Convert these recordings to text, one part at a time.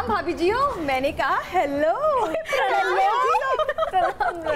प्रणाम भाभी जी हो। मैंने कहा हेलो।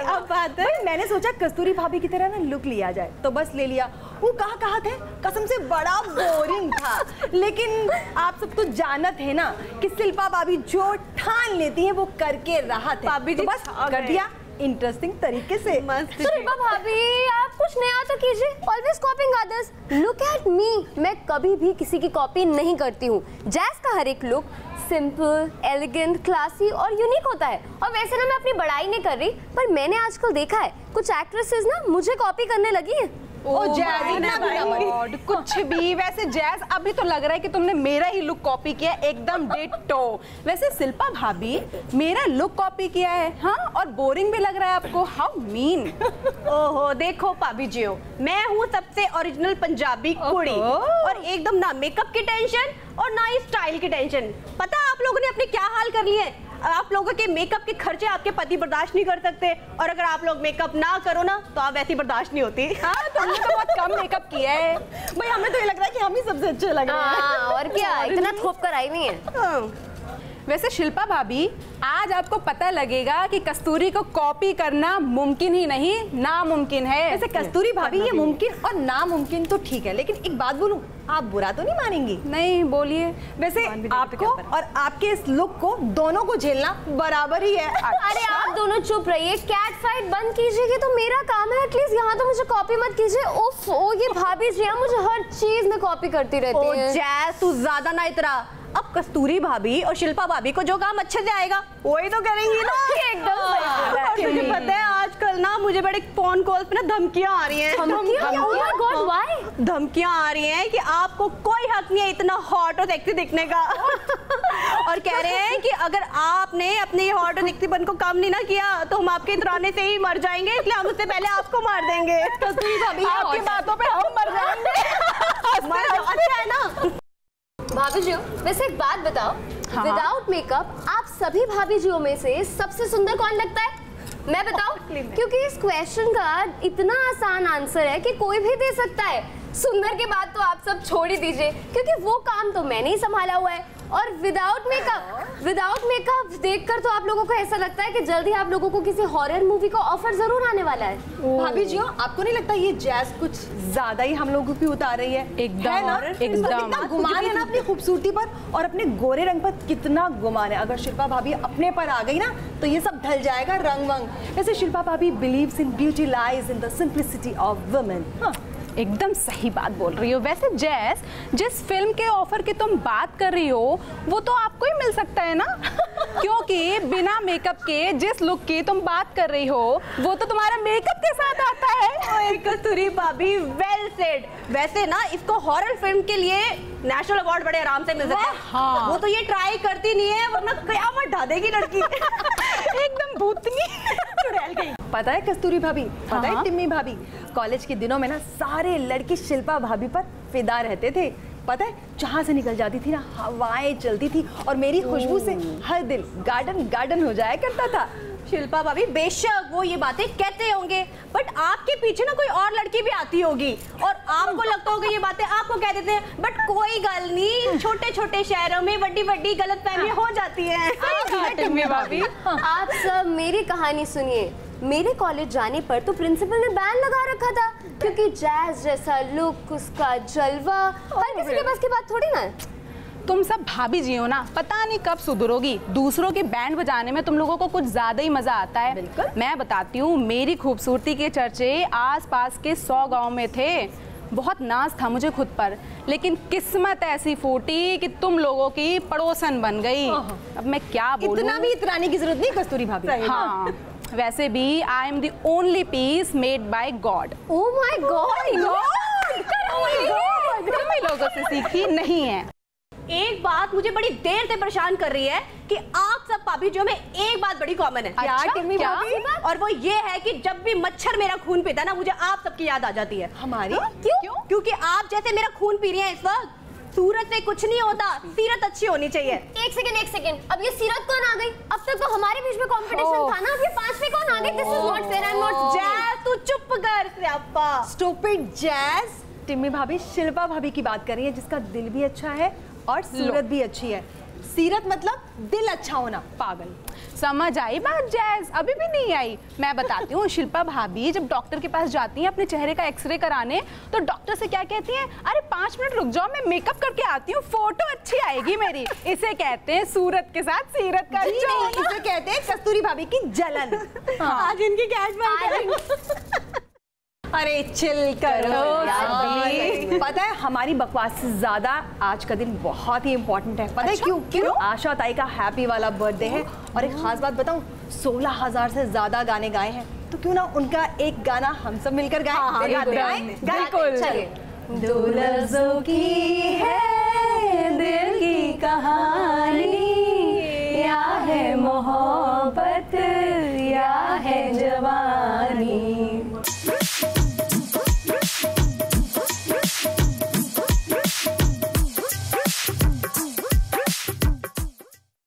अब बात है, मैंने सोचा कस्तूरी भाभी की तरह ना लुक लिया जाए, तो बस ले लिया। वो कहा थे, कसम से बड़ा बोरिंग था। लेकिन आप सब तो जानत है ना कि शिल्पा भाभी जो ठान लेती है वो करके राहत है। भाभी जी तो बस कर दिया इंटरेस्टिंग तरीके से। शिल्पा भाभी आप कुछ नया तो कीजिए। Always कॉपिंग others. Look at me, मैं कभी भी किसी की कॉपी नहीं करती हूँ। जैस का हर एक लुक सिंपल, एलिगेंट, क्लासी और यूनिक होता है। और वैसे ना मैं अपनी बड़ाई नहीं कर रही, पर मैंने आजकल देखा है कुछ एक्ट्रेसेस ना मुझे कॉपी करने लगी हैं। जैज कुछ भी। वैसे जैज अभी तो लग रहा है कि तुमने मेरा ही लुक कॉपी किया, एकदम डिट्टो। वैसे शिल्पा भाभी मेरा लुक कॉपी किया है, हाँ, और बोरिंग भी लग रहा है आपको। How mean. ओहो देखो भाभी जी हो, मैं हूँ सबसे ओरिजिनल पंजाबी कुड़ी, और एकदम ना मेकअप की टेंशन और ना ही स्टाइल की टेंशन। पता आप लोगों ने अपने क्या हाल कर लिए? आप लोगों के मेकअप के खर्चे आपके पति बर्दाश्त नहीं कर सकते, और अगर आप लोग मेकअप ना करो ना तो आप वैसी बर्दाश्त नहीं होती। हाँ, तुमने तो बहुत कम मेकअप किया है भाई। हमें तो ये लग रहा है कि हम ही सबसे अच्छे लग रहे हैं। और क्या, इतना थोप कर आई नहीं है। वैसे शिल्पा भाभी आज आपको पता लगेगा कि कस्तूरी को कॉपी करना मुमकिन ही नहीं नामुमकिन है। वैसे कस्तूरी भाभी ये मुमकिन और नामुमकिन तो ठीक है, लेकिन एक बात बोलूं, आप बुरा तो नहीं मानेंगी? नहीं, बोलिए। वैसे आपको और आपके इस लुक को दोनों को झेलना बराबर ही है। अरे आप दोनों चुप रहिए, कैट फाइट बंद कीजिए, तो मेरा काम है। एटलीस्ट यहाँ तो मुझे कॉपी मत कीजिए। उफ, ओ ये भाभी जी मुझे हर चीज में कॉपी करती रहती है। जैस तू ज्यादा ना इतरा। अब कस्तूरी भाभी और शिल्पा भाभी को जो काम अच्छे से आएगा वही तो करेंगी ना। एकदम मुझे पता है आजकल ना मुझे बड़े फोन कॉल पे ना धमकियां आ रही हैं। धमकियां आ रही हैं कि आपको कोई हक नहीं है इतना हॉट और सेक्सी दिखने का। और कह रहे हैं कि अगर आपने अपने हॉट और सेक्सी बन को कम नहीं ना किया तो हम आपके इतराने से ही मर जाएंगे, इसलिए हम उससे पहले आपको मार देंगे। कस्तूरी भाभी आपकी बातों पे हम मर जाएंगे। अच्छा है ना भाभी जी, वैसे एक बात बताओ, विदाउट मेकअप आप सभी भाभी जियों में से सबसे सुंदर कौन लगता है? मैं बताऊं? क्योंकि इस क्वेश्चन का इतना आसान आंसर है कि कोई भी दे सकता है। सुंदर के बाद तो आप सब छोड़ ही दीजिए, क्योंकि वो काम तो मैंने ही संभाला हुआ है। और विदाउट मेकअप देखकर तो आप लोगों को ऐसा लगता है कि जल्दी आप लोगों को किसी हॉरर मूवी का ऑफर जरूर आने वाला है। भाभी जी, आपको नहीं लगता ये जैज कुछ ज्यादा ही हम लोगों की उतार रही है? एकदम कितना गुमान है ना अपनी खूबसूरती पर, और अपने गोरे रंग पर कितना गुमान है। अगर शिल्पा भाभी अपने पर आ गई ना तो ये सब ढल जाएगा रंग वंग। वैसे शिल्पा भाभी believes in beauty lies in the simplicity of women. एकदम सही बात बोल रही हो। वैसे जैस, जिस फिल्म के ऑफर की तुम बात कर रही हो वो तो आपको ही मिल सकता है ना। क्योंकि बिना मेकअप के जिस लुक की तुम बात कर रही हो वो तो तुम्हारा मेकअप के साथ आता है। कस्तूरी भाभी वेल सेड। वैसे ना इसको हॉरर फिल्म के लिए नेशनल अवार्ड बड़े आराम से मिल सकता है। हाँ। वो तो ये ट्राई करती नहीं है, वरना कयामत ढा देगी लड़की। एकदम भूतनी चुड़ैल गई। पता है कस्तूरी भाभी, पता है टिम्मी भाभी, कॉलेज के दिनों में ना सारे लड़के शिल्पा भाभी पर फिदा रहते थे। पता है जहाँ से निकल जाती थी ना हवाएं चलती थी, और मेरी खुशबू से हर दिल गार्डन गार्डन हो जाया करता था। शिल्पा भाभी बेशक वो ये बातें कहते होंगे, बट आपके पीछे ना कोई और लड़की भी आती होगी और आपको लगता होगा ये बातें आपको कह देते हैं। बट कोई गल नहीं, छोटे छोटे शहरों में बड़ी बड़ी गलतफहमी हो जाती है। आप सब मेरी कहानी सुनिए। मेरे कॉलेज जाने पर तो प्रिंसिपल ने बैन लगा रखा था, क्योंकि जैज जैसा लुक, उसका जलवा हर किसी के बस की बात थोड़ी ना है। तुम सब भाभी जी हो ना, पता नहीं कब सुधरोगी। दूसरों के बैंड बजाने में तुम लोगों को कुछ ज्यादा ही मजा आता है। मैं बताती हूँ, मेरी खूबसूरती के चर्चे आसपास के 100 गांव में थे। बहुत नाज था मुझे खुद पर, लेकिन किस्मत ऐसी फूटी कि तुम लोगों की पड़ोसन बन गई। अब मैं क्या बोलूं? इतना भी इतराने की जरूरत नहीं कस्तूरी भाभी। हाँ, वैसे भी I am the only piece made by God. Oh my God, तुम लोगों से सीखी नहीं है। एक बात मुझे बड़ी देर से परेशान कर रही है कि आप सब भाभी जो में एक बात बड़ी कॉमन है। क्या? और वो ये है कि जब भी मच्छर मेरा खून पीता है ना, मुझे आप सबकी याद आ जाती है। हमारी? क्यों? क्योंकि आप जैसे मेरा खून पी रही हैं इस वक्त। सूरत से कुछ नहीं होता, सीरत अच्छी होनी चाहिए। एक सेकंड, अब ये सीरत कौन आ गई? अब तक तो हमारे बीच में कंपटीशन था ना, अब ये 5वीं कौन आ गई? This is not fair, I am not. Jazz तू चुप कर स्यापा। Stupid jazz. टिम्मी भाभी शिल्पा भाभी की बात कर रही है, जिसका दिल भी अच्छा है और सूरत भी अच्छी है। सीरत मतलब दिल अच्छा होना। पागल। समझ आई बात जैज? अभी भी नहीं आई? मैं बताती हूँ। शिल्पा भाभी जब डॉक्टर के पास जाती हैं अपने चेहरे का एक्सरे कराने, तो डॉक्टर से क्या कहती हैं? अरे 5 मिनट रुक जाओ, मैं मेकअप करके आती हूँ, फोटो अच्छी आएगी मेरी। इसे कहते हैं सूरत के साथ सीरत का जोड़। इसे कहते हैं कस्तूरी भाभी की जलन। आज इनकी कैट अरे चिल करो यार। पता है हमारी बकवास से ज्यादा आज का दिन बहुत ही इम्पोर्टेंट है। पता है क्यों? आशा ताई का हैप्पी वाला बर्थडे है। और एक खास बात बताऊं, 16,000 से ज्यादा गाने गाए हैं, तो क्यों ना उनका एक गाना हम सब मिलकर गाएं? बिल्कुल। दो लफ्जों की है दिल की कहानी,